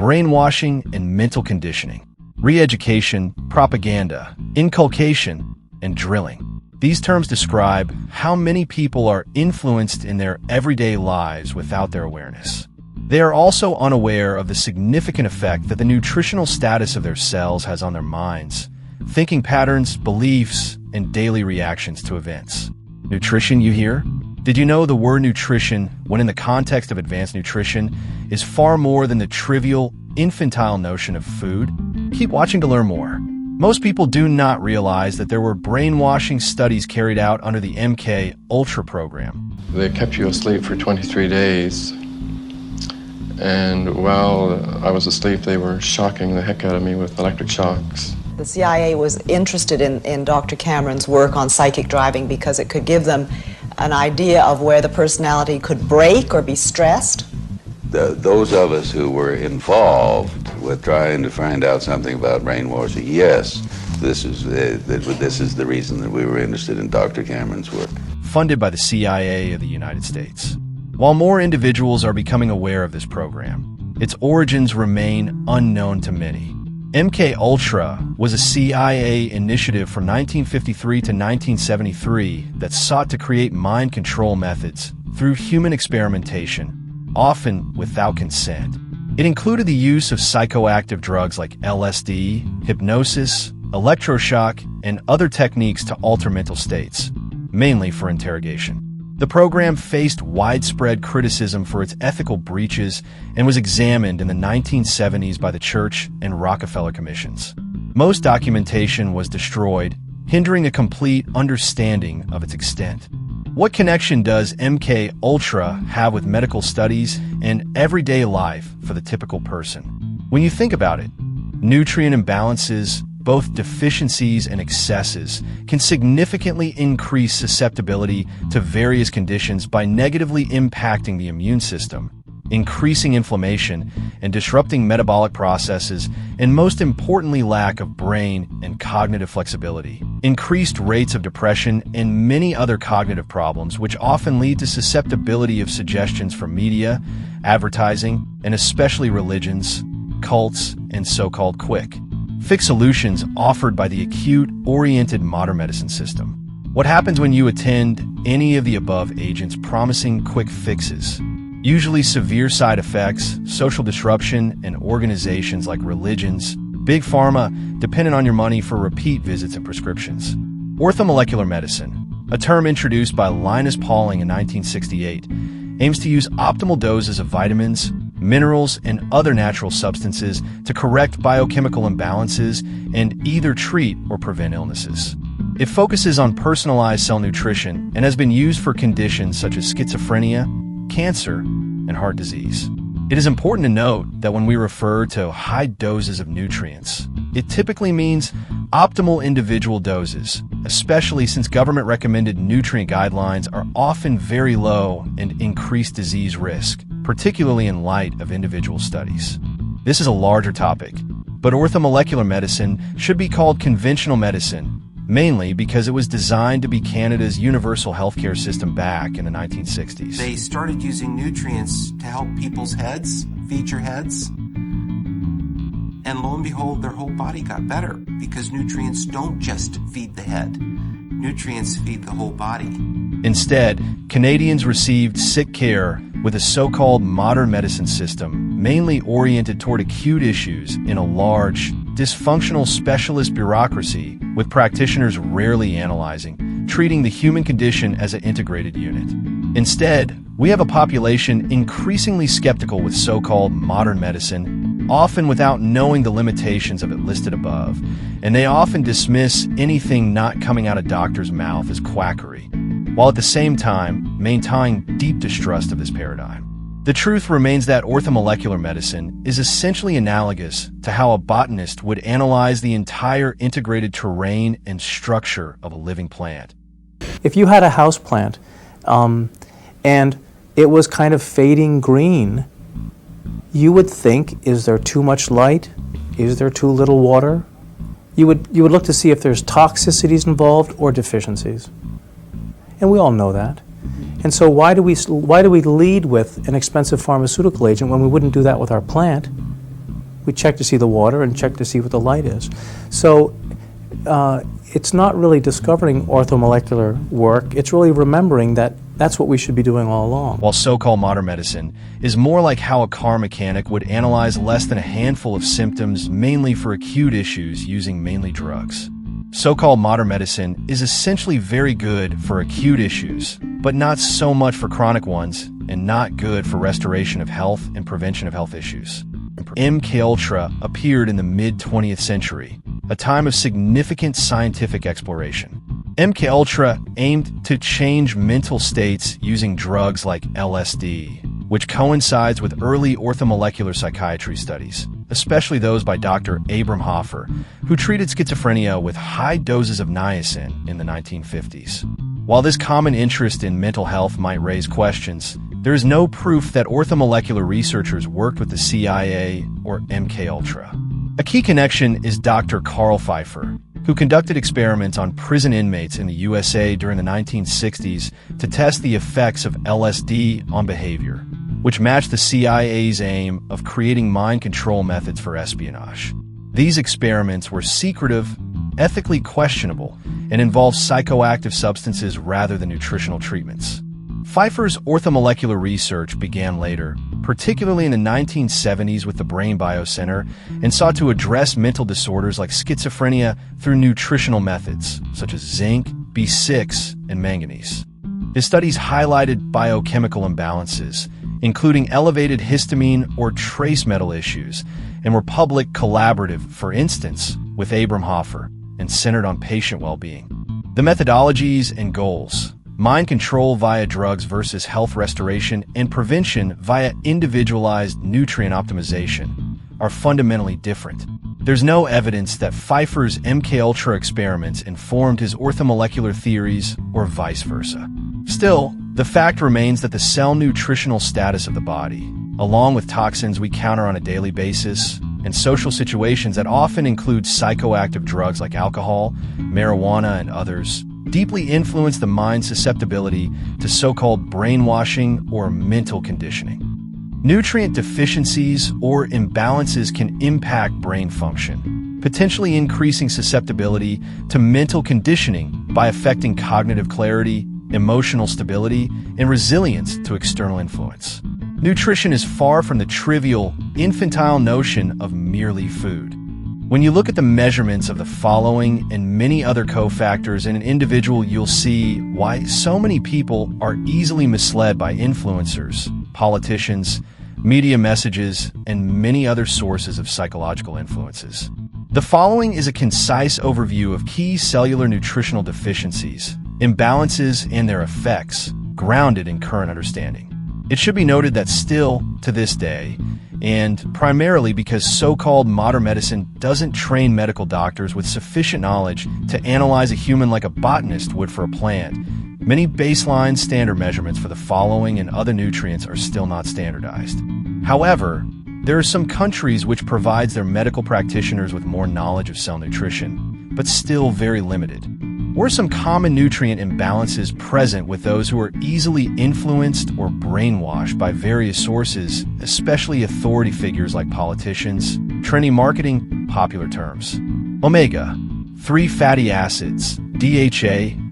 brainwashing and mental conditioning, re-education, propaganda, inculcation, and drilling. These terms describe how many people are influenced in their everyday lives without their awareness. They are also unaware of the significant effect that the nutritional status of their cells has on their minds, thinking patterns, beliefs, and daily reactions to events. Nutrition, you hear? Did you know the word nutrition, when in the context of advanced nutrition, is far more than the trivial, infantile notion of food? Keep watching to learn more. Most people do not realize that there were brainwashing studies carried out under the MKULTRA program. They kept you asleep for 23 days. And while I was asleep, they were shocking the heck out of me with electric shocks. The CIA was interested in Dr. Cameron's work on psychic driving because it could give them an idea of where the personality could break or be stressed. Those of us who were involved with trying to find out something about brainwashing, yes, this is the reason that we were interested in Dr. Cameron's work. Funded by the CIA of the United States. While more individuals are becoming aware of this program, its origins remain unknown to many. MKUltra was a CIA initiative from 1953 to 1973 that sought to create mind control methods through human experimentation, often without consent. It included the use of psychoactive drugs like LSD, hypnosis, electroshock, and other techniques to alter mental states, mainly for interrogation. The program faced widespread criticism for its ethical breaches and was examined in the 1970s by the Church and Rockefeller Commissions. Most documentation was destroyed, hindering a complete understanding of its extent. What connection does MKUltra have with medical studies and everyday life for the typical person? When you think about it, nutrient imbalances, both deficiencies and excesses, can significantly increase susceptibility to various conditions by negatively impacting the immune system, increasing inflammation, and disrupting metabolic processes, and most importantly, lack of brain and cognitive flexibility, increased rates of depression, and many other cognitive problems, which often lead to susceptibility of suggestions from media, advertising, and especially religions, cults, and so-called quick fix solutions offered by the acute-oriented modern medicine system. What happens when you attend any of the above agents promising quick fixes? Usually severe side effects, social disruption, and organizations like religions, big pharma, dependent on your money for repeat visits and prescriptions. Orthomolecular medicine, a term introduced by Linus Pauling in 1968, aims to use optimal doses of vitamins, minerals, and other natural substances to correct biochemical imbalances and either treat or prevent illnesses. It focuses on personalized cell nutrition and has been used for conditions such as schizophrenia, cancer, and heart disease. It is important to note that when we refer to high doses of nutrients, it typically means optimal individual doses, especially since government-recommended nutrient guidelines are often very low and increase disease risk, particularly in light of individual studies. This is a larger topic, but orthomolecular medicine should be called conventional medicine, mainly because it was designed to be Canada's universal healthcare system back in the 1960s. They started using nutrients to help people's heads, feed your heads, and lo and behold, their whole body got better because nutrients don't just feed the head. Nutrients feed the whole body. Instead, Canadians received sick care with a so-called modern medicine system mainly oriented toward acute issues in a large, dysfunctional specialist bureaucracy with practitioners rarely analyzing, treating the human condition as an integrated unit. Instead, we have a population increasingly skeptical with so-called modern medicine, often without knowing the limitations of it listed above, and they often dismiss anything not coming out of doctor's mouth as quackery, while at the same time maintaining deep distrust of this paradigm. The truth remains that orthomolecular medicine is essentially analogous to how a botanist would analyze the entire integrated terrain and structure of a living plant. If you had a house plant and it was kind of fading green, you would think, is there too much light? Is there too little water? You would look to see if there's toxicities involved or deficiencies. And we all know that. And so why do we lead with an expensive pharmaceutical agent when we wouldn't do that with our plant? We check to see the water and check to see what the light is. So it's not really discovering orthomolecular work, it's really remembering that that's what we should be doing all along. While so-called modern medicine is more like how a car mechanic would analyze less than a handful of symptoms, mainly for acute issues, using mainly drugs. So-called modern medicine is essentially very good for acute issues, but not so much for chronic ones, and not good for restoration of health and prevention of health issues. MKULTRA appeared in the mid-20th century, a time of significant scientific exploration. MKULTRA aimed to change mental states using drugs like LSD, which coincides with early orthomolecular psychiatry studies, especially those by Dr. Pfeiffer, who treated schizophrenia with high doses of niacin in the 1950s. While this common interest in mental health might raise questions, there is no proof that orthomolecular researchers worked with the CIA or MKULTRA. A key connection is Dr. Carl Pfeiffer, who conducted experiments on prison inmates in the USA during the 1960s to test the effects of LSD on behavior, which matched the CIA's aim of creating mind control methods for espionage. These experiments were secretive, ethically questionable, and involved psychoactive substances rather than nutritional treatments. Pfeiffer's orthomolecular research began later, particularly in the 1970s with the Brain Biocenter, and sought to address mental disorders like schizophrenia through nutritional methods, such as zinc, B6, and manganese. His studies highlighted biochemical imbalances, including elevated histamine or trace metal issues, and were public collaborative, for instance, with Pfeiffer, and centered on patient well-being. The methodologies and goals: mind control via drugs versus health restoration, and prevention via individualized nutrient optimization, are fundamentally different. There's no evidence that Pfeiffer's MKUltra experiments informed his orthomolecular theories or vice versa. Still, the fact remains that the cell nutritional status of the body, along with toxins we counter on a daily basis, and social situations that often include psychoactive drugs like alcohol, marijuana, and others, deeply influence the mind's susceptibility to so-called brainwashing or mental conditioning. Nutrient deficiencies or imbalances can impact brain function, potentially increasing susceptibility to mental conditioning by affecting cognitive clarity, emotional stability, and resilience to external influence. Nutrition is far from the trivial, infantile notion of merely food. When you look at the measurements of the following and many other cofactors in an individual, you'll see why so many people are easily misled by influencers, politicians, media messages, and many other sources of psychological influences. The following is a concise overview of key cellular nutritional deficiencies, imbalances, and their effects, grounded in current understanding. It should be noted that still, to this day, and primarily because so-called modern medicine doesn't train medical doctors with sufficient knowledge to analyze a human like a botanist would for a plant, many baseline standard measurements for the following and other nutrients are still not standardized. However, there are some countries which provides their medical practitioners with more knowledge of cell nutrition, but still very limited. Or some common nutrient imbalances present with those who are easily influenced or brainwashed by various sources, especially authority figures like politicians, trendy marketing, popular terms. Omega-3 fatty acids, DHA/EPA.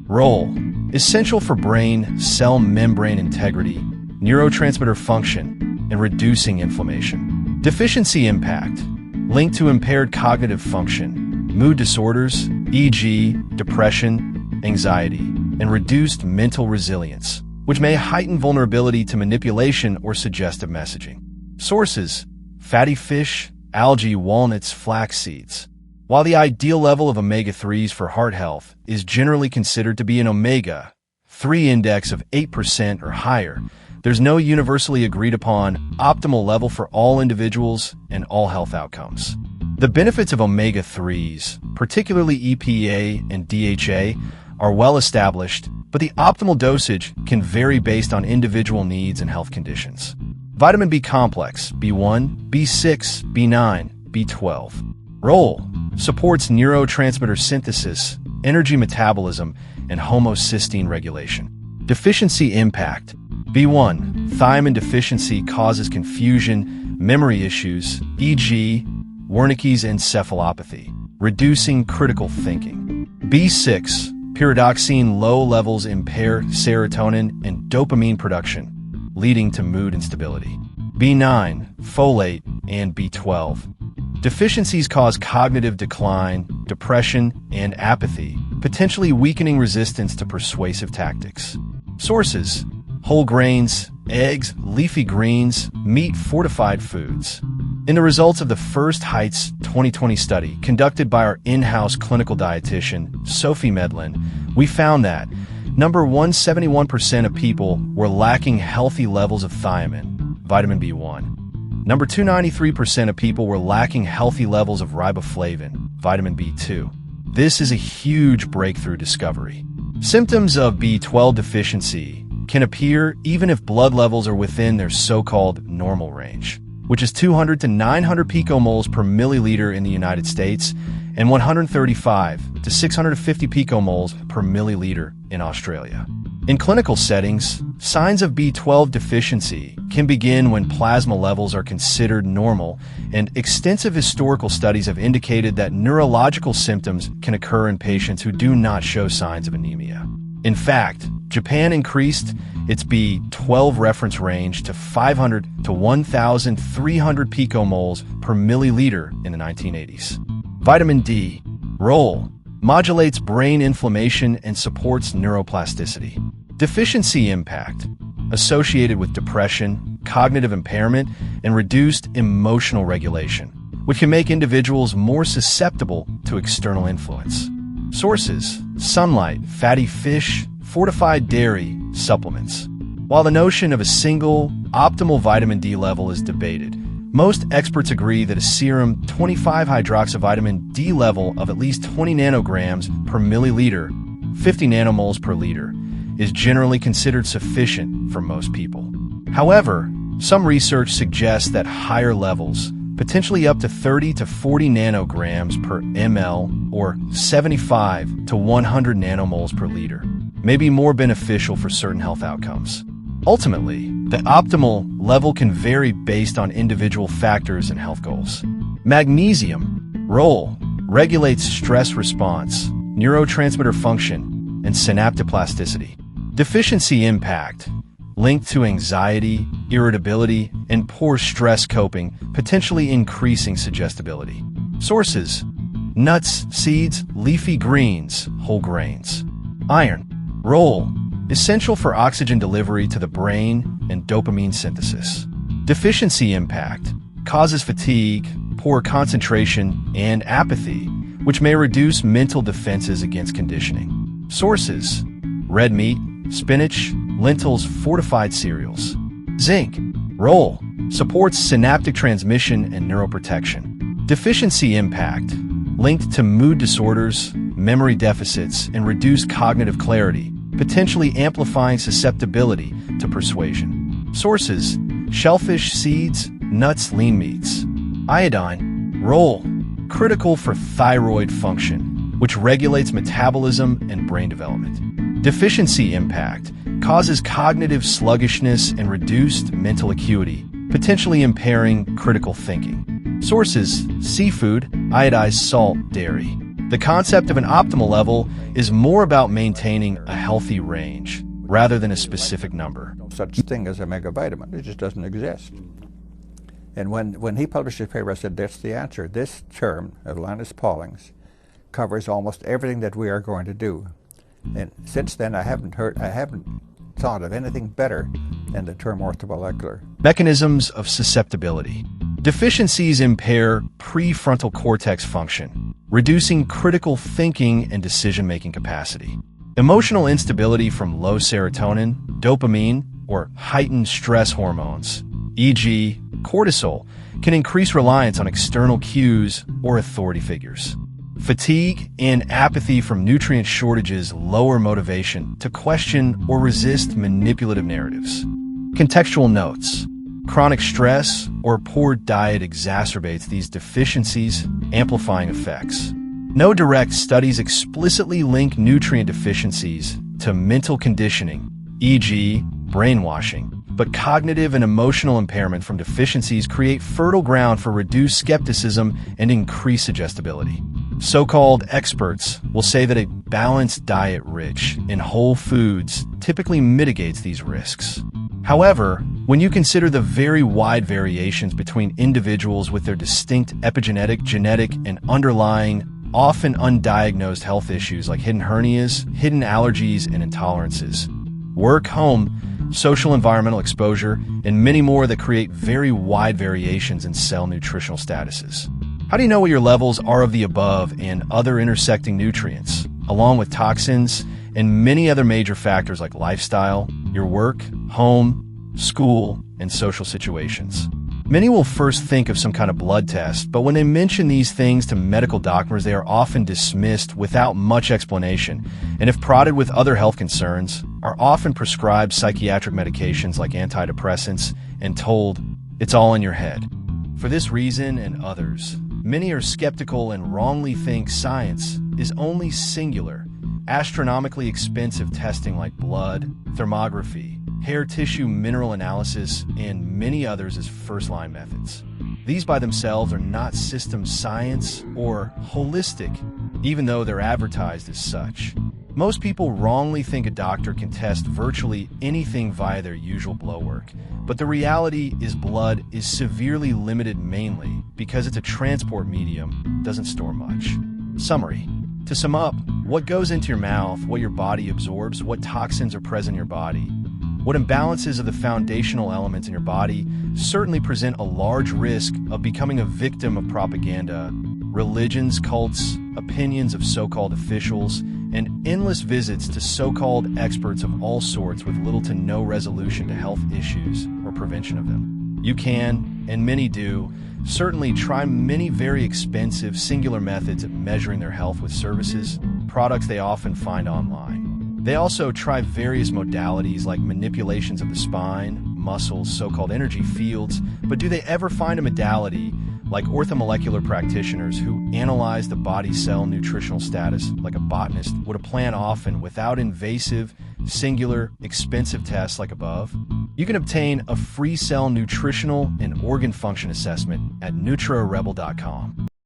Role: essential for brain cell membrane integrity, neurotransmitter function, and reducing inflammation. Deficiency impact: linked to impaired cognitive function, mood disorders, e.g., depression, anxiety, and reduced mental resilience, which may heighten vulnerability to manipulation or suggestive messaging. Sources: fatty fish, algae, walnuts, flax seeds. While the ideal level of omega-3s for heart health is generally considered to be an omega-3 index of 8% or higher, there's no universally agreed upon optimal level for all individuals and all health outcomes. The benefits of omega-3s, particularly EPA and DHA, are well established, but the optimal dosage can vary based on individual needs and health conditions. Vitamin B complex, B1, B6, B9, B12. Role: supports neurotransmitter synthesis, energy metabolism, and homocysteine regulation. Deficiency impact: B1, thiamine deficiency causes confusion, memory issues, e.g., Wernicke's encephalopathy, reducing critical thinking. B6, pyridoxine low levels impair serotonin and dopamine production, leading to mood instability. B9, folate, and B12. Deficiencies cause cognitive decline, depression, and apathy, potentially weakening resistance to persuasive tactics. Sources: whole grains, eggs, leafy greens, meat, fortified foods. In the results of the First Heights 2020 study conducted by our in-house clinical dietitian, Sophie Medlin, we found that number 171% of people were lacking healthy levels of thiamine, vitamin B1. Number 293% of people were lacking healthy levels of riboflavin, vitamin B2. This is a huge breakthrough discovery. Symptoms of B12 deficiency can appear even if blood levels are within their so-called normal range, which is 200 to 900 picomoles per milliliter in the United States and 135 to 650 picomoles per milliliter in Australia. In clinical settings, signs of B12 deficiency can begin when plasma levels are considered normal, and extensive historical studies have indicated that neurological symptoms can occur in patients who do not show signs of anemia. In fact, Japan increased its B12 reference range to 500 to 1,300 picomoles per milliliter in the 1980s. Vitamin D role: modulates brain inflammation and supports neuroplasticity. Deficiency impact: associated with depression, cognitive impairment, and reduced emotional regulation, which can make individuals more susceptible to external influence. Sources: sunlight, fatty fish, fortified dairy, supplements. While the notion of a single, optimal vitamin D level is debated, most experts agree that a serum 25-hydroxyvitamin D level of at least 20 nanograms per milliliter, 50 nanomoles per liter, is generally considered sufficient for most people. However, some research suggests that higher levels, potentially up to 30 to 40 nanograms per ml or 75 to 100 nanomoles per liter, may be more beneficial for certain health outcomes. Ultimately, the optimal level can vary based on individual factors and health goals. Magnesium role: regulates stress response, neurotransmitter function, and synaptoplasticity. Deficiency impact: linked to anxiety, irritability, and poor stress coping, potentially increasing suggestibility. Sources: nuts, seeds, leafy greens, whole grains. Iron role: essential for oxygen delivery to the brain and dopamine synthesis. Deficiency impact: causes fatigue, poor concentration, and apathy, which may reduce mental defenses against conditioning. Sources: red meat, spinach, lentils, fortified cereals. Zinc role: supports synaptic transmission and neuroprotection. Deficiency impact: linked to mood disorders, memory deficits, and reduced cognitive clarity, potentially amplifying susceptibility to persuasion. Sources: shellfish, seeds, nuts, lean meats. Iodine role: critical for thyroid function, which regulates metabolism and brain development. Deficiency impact: causes cognitive sluggishness and reduced mental acuity, potentially impairing critical thinking. Sources: seafood, iodized salt, dairy. The concept of an optimal level is more about maintaining a healthy range rather than a specific number. No such thing as a megavitamin. It just doesn't exist. And when he published his paper, I said, that's the answer. This term of Linus Pauling's covers almost everything that we are going to do. And since then, I haven't thought of anything better than the term orthomolecular. Mechanisms of susceptibility. Deficiencies impair prefrontal cortex function, reducing critical thinking and decision-making capacity. Emotional instability from low serotonin, dopamine, or heightened stress hormones, e.g., cortisol, can increase reliance on external cues or authority figures. Fatigue and apathy from nutrient shortages lower motivation to question or resist manipulative narratives. Contextual notes. Chronic stress or poor diet exacerbates these deficiencies, amplifying effects. No direct studies explicitly link nutrient deficiencies to mental conditioning, e.g., brainwashing, but cognitive and emotional impairment from deficiencies create fertile ground for reduced skepticism and increased suggestibility. So-called experts will say that a balanced diet rich in whole foods typically mitigates these risks. However, when you consider the very wide variations between individuals with their distinct epigenetic, genetic, and underlying, often undiagnosed health issues like hidden hernias, hidden allergies, and intolerances, work, home, social environmental exposure, and many more that create very wide variations in cell nutritional statuses. How do you know what your levels are of the above and other intersecting nutrients, along with toxins and many other major factors like lifestyle, your work, home, school, and social situations? Many will first think of some kind of blood test, but when they mention these things to medical doctors, they are often dismissed without much explanation, and if prodded with other health concerns, are often prescribed psychiatric medications like antidepressants and told, it's all in your head. For this reason and others, many are skeptical and wrongly think science is only singular, astronomically expensive testing like blood, thermography, hair tissue mineral analysis, and many others as first-line methods. These by themselves are not system science or holistic, even though they're advertised as such. Most people wrongly think a doctor can test virtually anything via their usual blood work, but the reality is blood is severely limited mainly because it's a transport medium, doesn't store much. Summary. To sum up, what goes into your mouth, what your body absorbs, what toxins are present in your body, what imbalances of the foundational elements in your body certainly present a large risk of becoming a victim of propaganda, religions, cults, opinions of so-called officials, and endless visits to so-called experts of all sorts with little to no resolution to health issues or prevention of them. You can, and many do, certainly try many very expensive singular methods at measuring their health with services, products they often find online. They also try various modalities like manipulations of the spine, muscles, so-called energy fields, but do they ever find a modality like orthomolecular practitioners who analyze the body cell nutritional status like a botanist would plan often without invasive, singular, expensive tests like above? You can obtain a free cell nutritional and organ function assessment at NutraRebel.com.